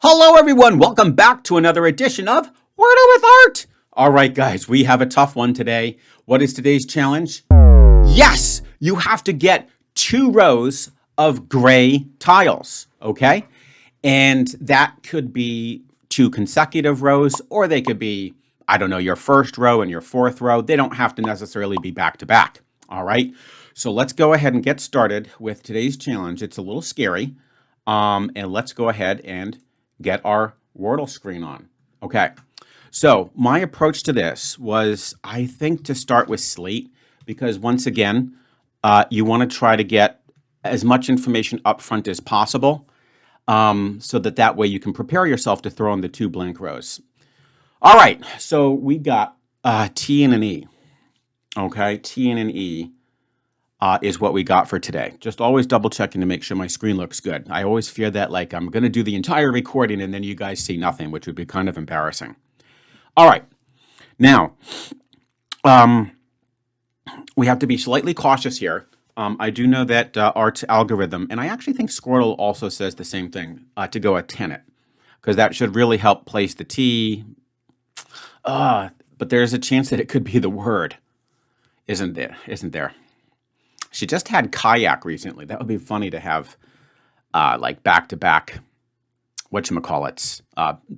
Hello, everyone. Welcome back to another edition of Wordle with Art. All right, guys, we have a tough one today. What is today's challenge? Yes, you have to get 2 rows of gray tiles, okay? And that could be 2 consecutive rows, or they could be, I don't know, your first row and your fourth row. They don't have to necessarily be back to back, all right? So let's go ahead and get started with today's challenge. It's a little scary, and let's go ahead and get our Wordle screen on. Okay, so my approach to this was, I think, to start with slate, because once again, you want to try to get as much information up front as possible, so that way you can prepare yourself to throw in the 2 blank rows. All right, so we got T and an E. Okay, T and an E is what we got for today. Just always double checking to make sure my screen looks good. I always fear that like I'm going to do the entire recording and then you guys see nothing, which would be kind of embarrassing. All right. Now, we have to be slightly cautious here. I do know that Art's algorithm, and I actually think Squirtle also says the same thing, to go a tenet, because that should really help place the T. But there's a chance that it could be the word, isn't there? Isn't there? She just had kayak recently. That would be funny to have like back-to-back, whatchamacallits,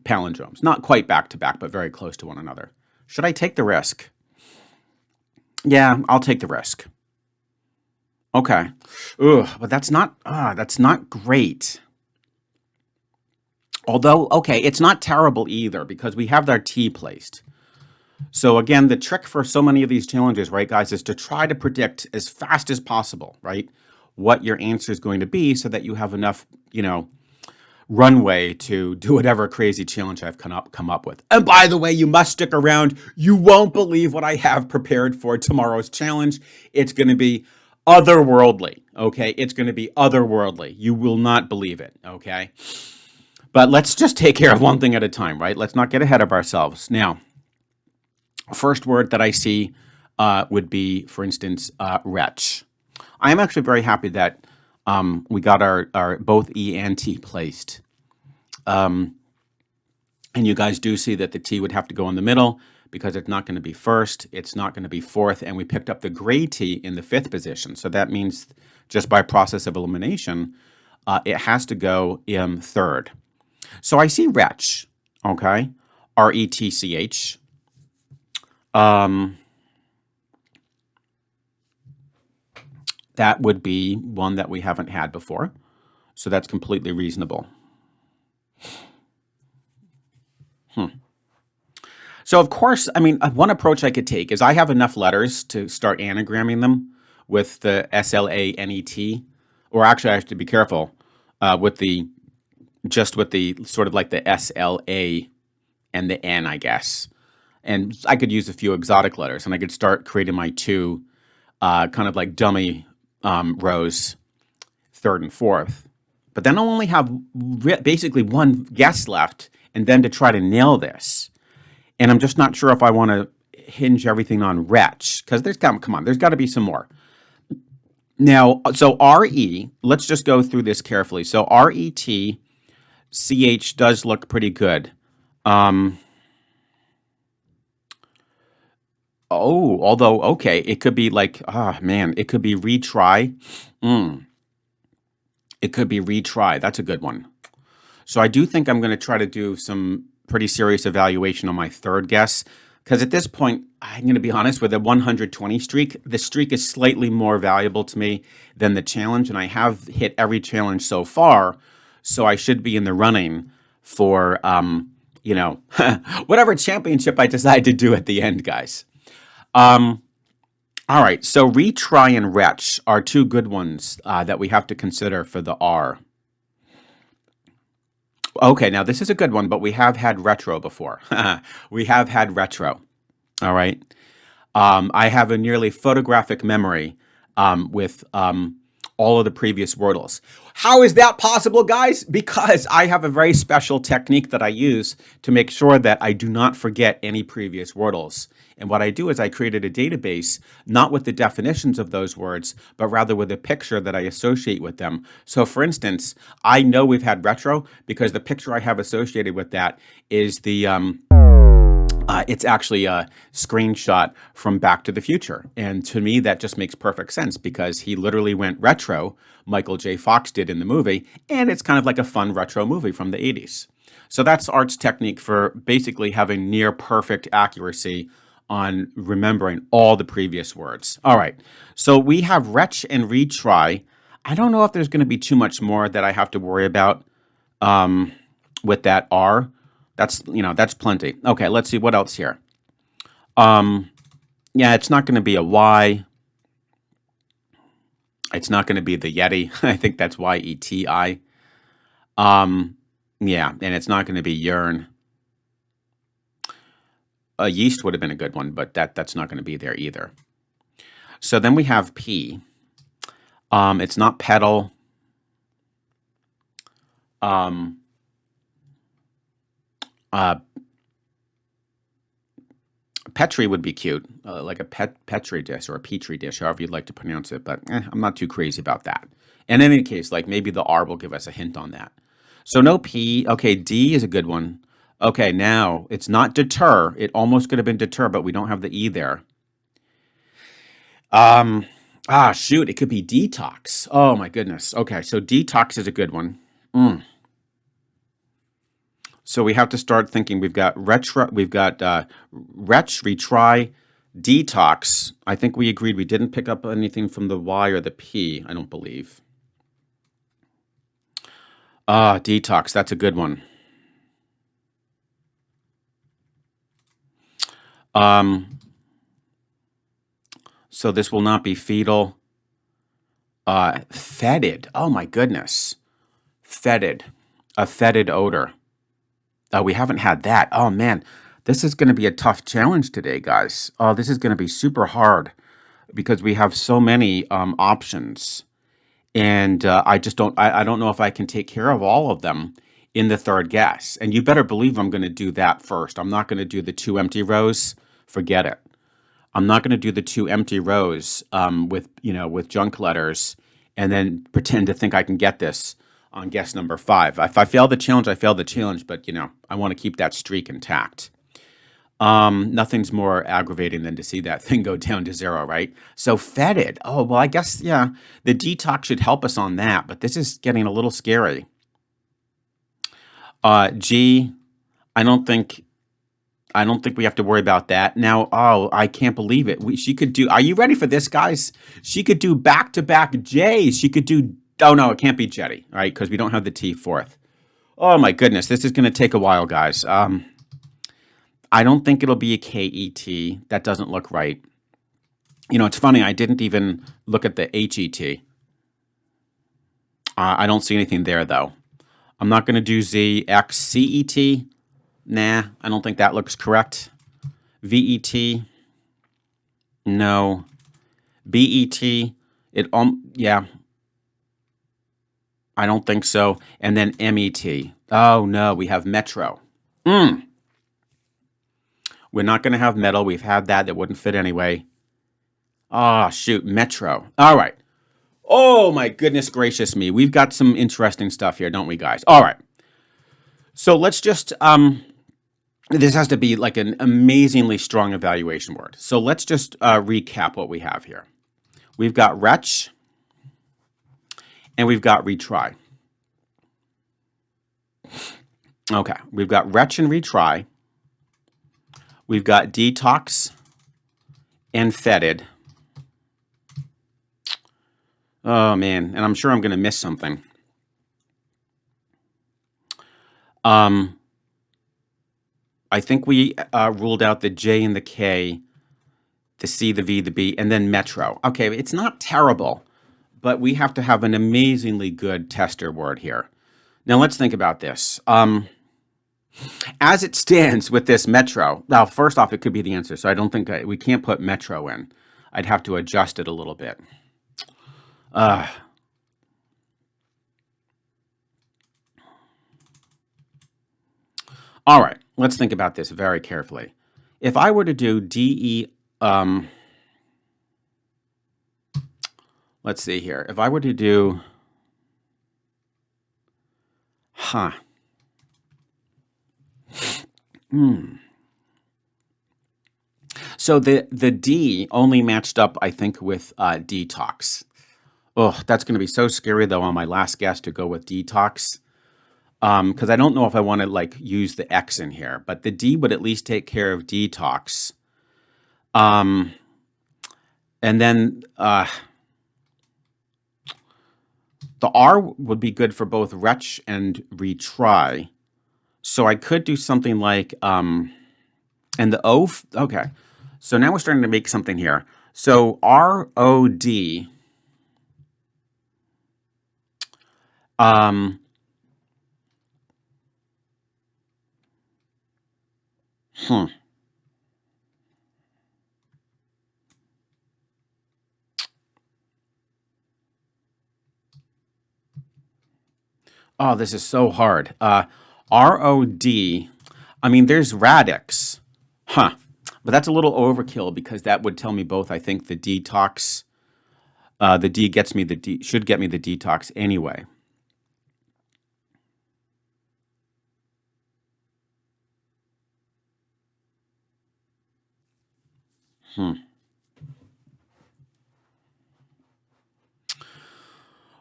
palindromes. Not quite back-to-back, but very close to one another. Should I take the risk? Yeah, I'll take the risk. Okay. Ugh, but that's not great. Although, okay, it's not terrible either because we have our T placed. So again, the trick for so many of these challenges, right, guys, is to try to predict as fast as possible, right, what your answer is going to be so that you have enough, runway to do whatever crazy challenge I've come up with. And by the way, you must stick around. You won't believe what I have prepared for tomorrow's challenge. It's going to be otherworldly, okay? It's going to be otherworldly. You will not believe it, okay? But let's just take care of one thing at a time, right? Let's not get ahead of ourselves. Now, first word that I see would be, for instance, wretch. I am actually very happy that we got our both E and T placed. And you guys do see that the T would have to go in the middle because it's not going to be first, it's not going to be fourth, and we picked up the gray T in the 5th position. So that means just by process of elimination, it has to go in 3rd. So I see wretch, okay, R-E-T-C-H. That would be one that we haven't had before. So that's completely reasonable. So of course, I mean, one approach I could take is I have enough letters to start anagramming them with the S-L-A-N-E-T, or actually I have to be careful with the sort of like the S-L-A and the N, I guess. And I could use a few exotic letters, and I could start creating my 2 kind of like dummy rows, 3rd and 4th. But then I'll only have basically 1 guess left, and then to try to nail this. And I'm just not sure if I want to hinge everything on wretch, because there's got to be some more. Now, so R-E, let's just go through this carefully. So R-E-T-C-H does look pretty good. Although, okay, it could be like, it could be retry. It could be retry. That's a good one. So I do think I'm going to try to do some pretty serious evaluation on my 3rd guess, because at this point, I'm going to be honest, with a 120 streak, the streak is slightly more valuable to me than the challenge, and I have hit every challenge so far, so I should be in the running for, whatever championship I decide to do at the end, guys. All right, so retry and wretch are 2 good ones that we have to consider for the R. Okay, now this is a good one, but we have had retro before. We have had retro, all right? I have a nearly photographic memory with all of the previous Wordles. How is that possible, guys? Because I have a very special technique that I use to make sure that I do not forget any previous Wordles. And what I do is I created a database, not with the definitions of those words, but rather with a picture that I associate with them. So for instance, I know we've had retro because the picture I have associated with that is the it's actually a screenshot from Back to the Future. And to me, that just makes perfect sense because he literally went retro, Michael J. Fox did in the movie, and it's kind of like a fun retro movie from the 80s. So that's Art's technique for basically having near perfect accuracy on remembering all the previous words. All right, so we have retch and retry. I don't know if there's going to be too much more that I have to worry about with that R. That's plenty. Okay, let's see what else here. Yeah, it's not going to be a Y. It's not going to be the Yeti. I think that's Y-E-T-I. Yeah, and it's not going to be yearn. Yeast would have been a good one, but that's not going to be there either. So then we have P. It's not pedal. Petri would be cute, like a Petri dish or a Petri dish, however you'd like to pronounce it, but I'm not too crazy about that. In any case, like maybe the R will give us a hint on that. So no P. Okay, D is a good one. Okay, now it's not deter. It almost could have been deter, but we don't have the E there. Shoot, it could be detox. Oh my goodness. Okay, so detox is a good one. So we have to start thinking. We've got retro, we've got retch, retry, detox. I think we agreed we didn't pick up anything from the Y or the P, I don't believe. Detox, that's a good one. So this will not be fetal. Fetid. Oh my goodness. Fetid. A fetid odor. We haven't had that. Oh man, this is going to be a tough challenge today, guys. Oh, this is going to be super hard because we have so many options, and I just don't. I don't know if I can take care of all of them in the third guess. And you better believe I'm going to do that first. I'm not going to do the 2 empty rows. Forget it. I'm not going to do the 2 empty rows with junk letters and then pretend to think I can get this on guess number 5. If I fail the challenge, I fail the challenge, but I want to keep that streak intact. Nothing's more aggravating than to see that thing go down to 0, right? So fetid. Oh, well, I guess, yeah, the detox should help us on that, but this is getting a little scary. G, I don't think we have to worry about that. Now, oh, I can't believe it. She could do, are you ready for this, guys? She could do back-to-back J's. She could do, oh no, it can't be Jetty, right? Because we don't have the T fourth. Oh my goodness, this is going to take a while, guys. I don't think it'll be a K-E-T. That doesn't look right. It's funny, I didn't even look at the H-E-T. I don't see anything there, though. I'm not going to do Z, X, C-E-T. Nah, I don't think that looks correct. V-E-T. No. B-E-T. Yeah. I don't think so. And then M-E-T. Oh, no, we have Metro. We're not going to have metal. We've had that. That wouldn't fit anyway. Ah, shoot, Metro. All right. Oh, my goodness gracious me. We've got some interesting stuff here, don't we, guys? All right. So let's just, this has to be like an amazingly strong evaluation word. So let's just recap what we have here. We've got retch, and we've got retry. Okay, we've got retch and retry. We've got detox and fetid. Oh, man, and I'm sure I'm going to miss something. I think we ruled out the J and the K, the C, the V, the B, and then Metro. Okay, it's not terrible, but we have to have an amazingly good tester word here. Now, let's think about this. As it stands with this Metro, now, first off, it could be the answer, so I don't think we can't put Metro in. I'd have to adjust it a little bit. All right, let's think about this very carefully. If I were to do DE, let's see here. If I were to do, huh. So the D only matched up, I think, with detox. Oh, that's going to be so scary though on my last guess to go with detox. Because I don't know if I want to like use the X in here, but the D would at least take care of detox. Um, and then the R would be good for both retch and retry. So I could do something like, and the O, okay. So now we're starting to make something here. So ROD, um, hmm. Oh, this is so hard. ROD, I mean, there's radix. Huh. But that's a little overkill because that would tell me both. I think the detox, the D gets me the D, should get me the detox anyway. Hmm.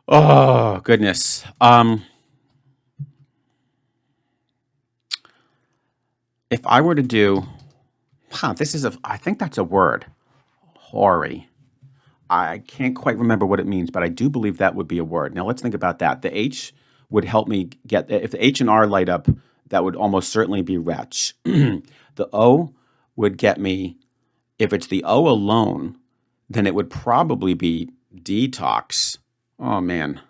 Oh, goodness. If I were to do, this is I think that's a word. Hoary. I can't quite remember what it means, but I do believe that would be a word. Now let's think about that. The H would help me get, if the H and R light up, that would almost certainly be retch. The O would get me, if it's the O alone, then it would probably be detox. Oh man.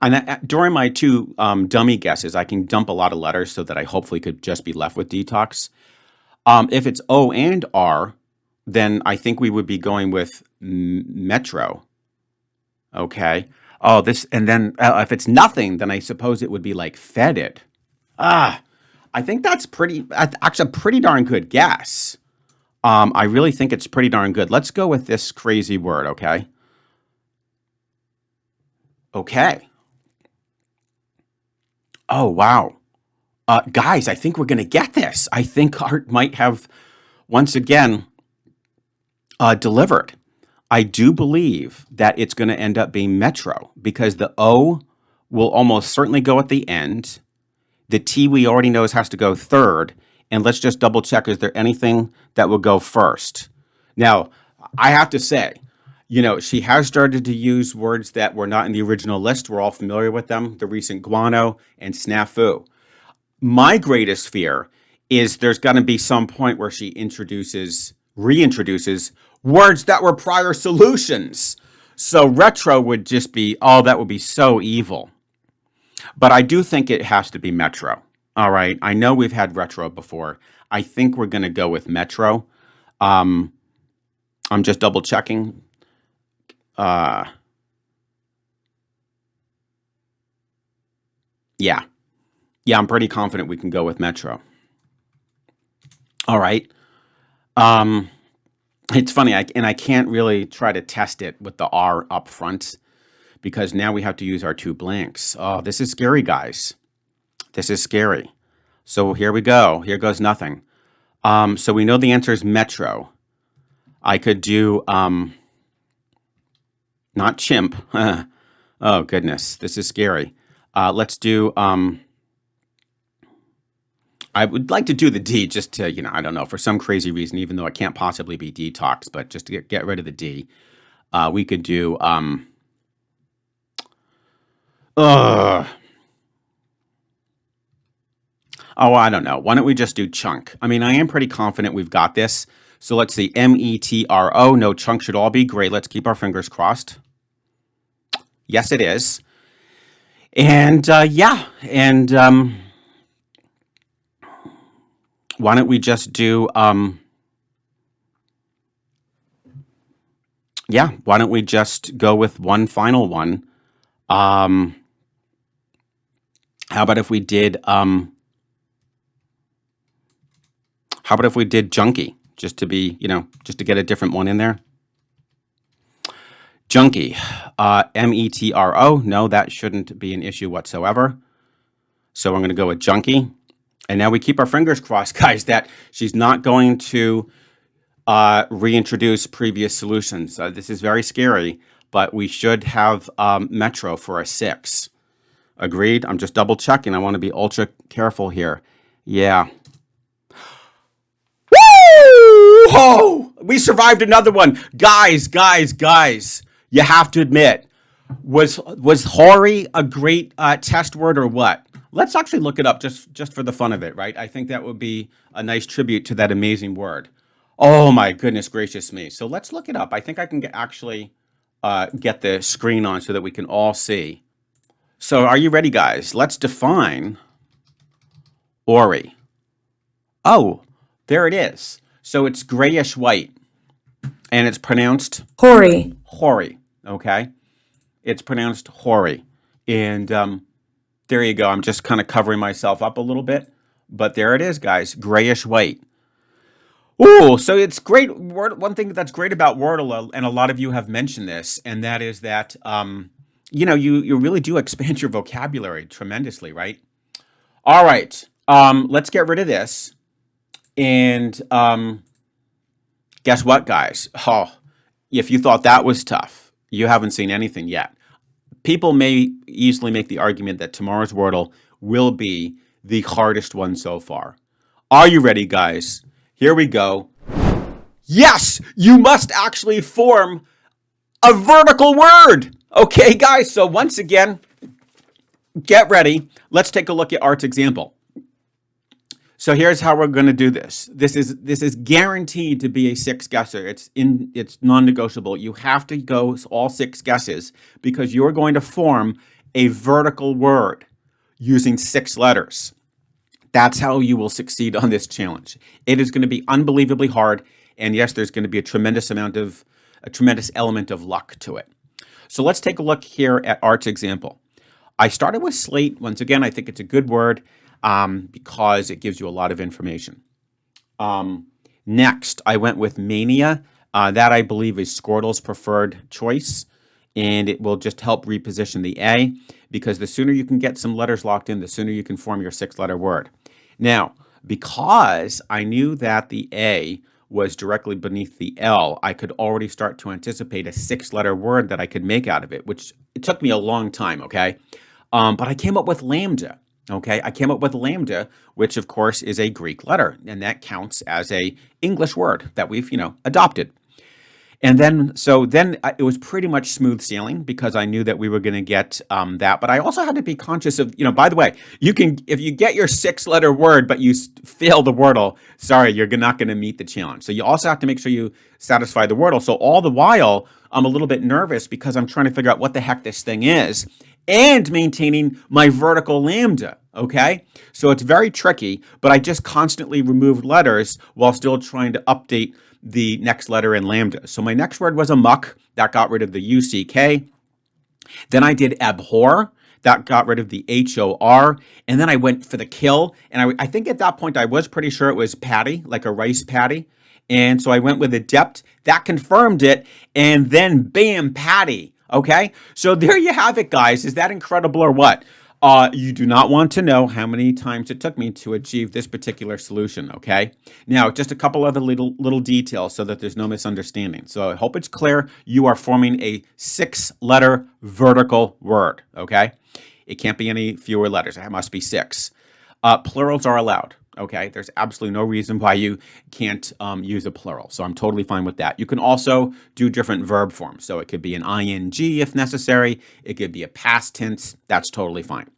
And during my two dummy guesses, I can dump a lot of letters so that I hopefully could just be left with detox. If it's O and R, then I think we would be going with metro. Okay. Oh, this, and then if it's nothing, then I suppose it would be like fetid. Ah, I think that's actually a pretty darn good guess. I really think it's pretty darn good. Let's go with this crazy word, okay? Okay. Oh, wow. Guys, I think we're going to get this. I think Art might have once again delivered. I do believe that it's going to end up being metro because the O will almost certainly go at the end. The T we already know has to go third. And let's just double check, is there anything that will go first? Now, I have to say, she has started to use words that were not in the original list. We're all familiar with them, the recent guano and snafu. My greatest fear is there's going to be some point where she reintroduces words that were prior solutions. So retro would just be, oh, that would be so evil. But I do think it has to be metro. All right. I know we've had retro before. I think we're going to go with metro. I'm just double checking. Yeah. Yeah, I'm pretty confident we can go with metro. All right. It's funny, I can't really try to test it with the R up front because now we have to use our two blanks. Oh, this is scary, guys. This is scary. So here we go. Here goes nothing. So we know the answer is metro. I could do not chimp. Oh goodness, this is scary. Let's do. I would like to do the D just to, I don't know, for some crazy reason, even though it can't possibly be detox, but just to get rid of the D, we could do. Oh, I don't know. Why don't we just do chunk? I mean, I am pretty confident we've got this. So let's see, metro. No, chunk should all be great. Let's keep our fingers crossed. Yes, it is. And yeah, and why don't we just do, yeah, why don't we just go with one final one? How about if we did How about if we did junkie, just to be, just to get a different one in there? Junkie, METRO. No, that shouldn't be an issue whatsoever. So I'm going to go with junkie. And now we keep our fingers crossed, guys, that she's not going to reintroduce previous solutions. This is very scary, but we should have Metro for a 6. Agreed? I'm just double checking. I want to be ultra careful here. Yeah. Woo! Oh, we survived another one. Guys. You have to admit, was hoary a great test word or what? Let's actually look it up just for the fun of it, right? I think that would be a nice tribute to that amazing word. Oh my goodness gracious me. So let's look it up. I think I can actually get the screen on so that we can all see. So are you ready, guys? Let's define hoary. Oh, there it is. So it's grayish white. And it's pronounced hoary. Hoary, okay? It's pronounced hoary. And there you go. I'm just kind of covering myself up a little bit. But there it is, guys. Grayish white. Ooh, so it's great. One thing that's great about Wordle, and a lot of you have mentioned this, and that is that, you really do expand your vocabulary tremendously, right? All right. Let's get rid of this. And guess what, guys? Oh, if you thought that was tough, you haven't seen anything yet. People may easily make the argument that tomorrow's Wordle will be the hardest one so far. Are you ready, guys? Here we go. Yes, you must actually form a vertical word. Okay, guys, so once again, get ready. Let's take a look at Art's example. So here's how we're going to do this. This is guaranteed to be a 6 guesser. It's non-negotiable. You have to go all 6 guesses because you're going to form a vertical word using 6 letters. That's how you will succeed on this challenge. It is going to be unbelievably hard, and yes, there's going to be a tremendous element of luck to it. So let's take a look here at Art's example. I started with slate. Once again, I think it's a good word. Because it gives you a lot of information. Next, I went with mania. That I believe is Squirtle's preferred choice, and it will just help reposition the A, because the sooner you can get some letters locked in, the sooner you can form your 6-letter word. Now, because I knew that the A was directly beneath the L, I could already start to anticipate a 6-letter word that I could make out of it, which it took me a long time, okay? But I came up with lambda. Okay, I came up with lambda, which of course is a Greek letter, and that counts as a English word that we've, adopted. And then, it was pretty much smooth sailing because I knew that we were going to get that. But I also had to be conscious of, by the way, if you get your 6-letter word, but you fail the Wordle, sorry, you're not going to meet the challenge. So you also have to make sure you satisfy the Wordle. So all the while, I'm a little bit nervous because I'm trying to figure out what the heck this thing is, and maintaining my vertical lambda, okay? So it's very tricky, but I just constantly removed letters while still trying to update the next letter in lambda. So my next word was amok. That got rid of the UCK. Then I did abhor. That got rid of the HOR. And then I went for the kill. And I think at that point I was pretty sure it was patty, like a rice patty. And so I went with adept. That confirmed it. And then bam, patty. Okay, so there you have it, guys. Is that incredible or what? You do not want to know how many times it took me to achieve this particular solution, okay? Now, just a couple other little details so that there's no misunderstanding. So I hope it's clear. You are forming a 6-letter vertical word, okay? It can't be any fewer letters. It must be 6. Plurals are allowed. Okay, there's absolutely no reason why you can't use a plural. So I'm totally fine with that. You can also do different verb forms. So it could be an ing if necessary. It could be a past tense. That's totally fine.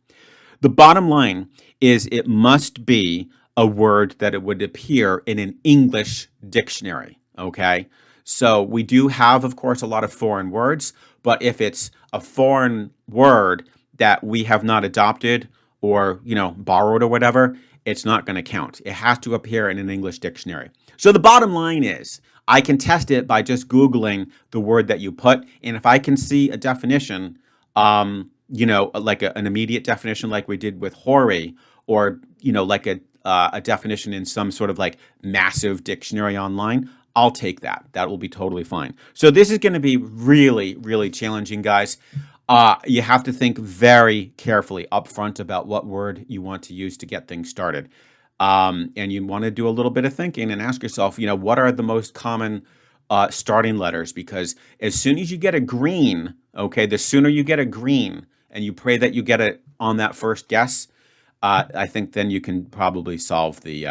The bottom line is it must be a word that it would appear in an English dictionary. Okay, so we do have, of course, a lot of foreign words. But if it's a foreign word that we have not adopted or, borrowed or whatever, it's not going to count. It has to appear in an English dictionary. So the bottom line is I can test it by just Googling the word that you put. And if I can see a definition, like an immediate definition like we did with hoary, or, like a definition in some sort of like massive dictionary online, I'll take that. That will be totally fine. So this is going to be really, really challenging, guys. You have to think very carefully up front about what word you want to use to get things started. And you want to do a little bit of thinking and ask yourself, what are the most common starting letters? Because as soon as you get a green, okay, the sooner you get a green and you pray that you get it on that first guess, I think then you can probably solve the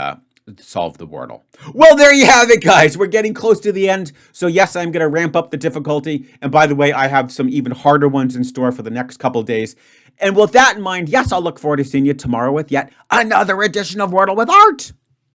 Wordle. Well, there you have it, guys. We're getting close to the end. So yes, I'm going to ramp up the difficulty. And by the way, I have some even harder ones in store for the next couple of days. And with that in mind, yes, I'll look forward to seeing you tomorrow with yet another edition of Wordle with Art.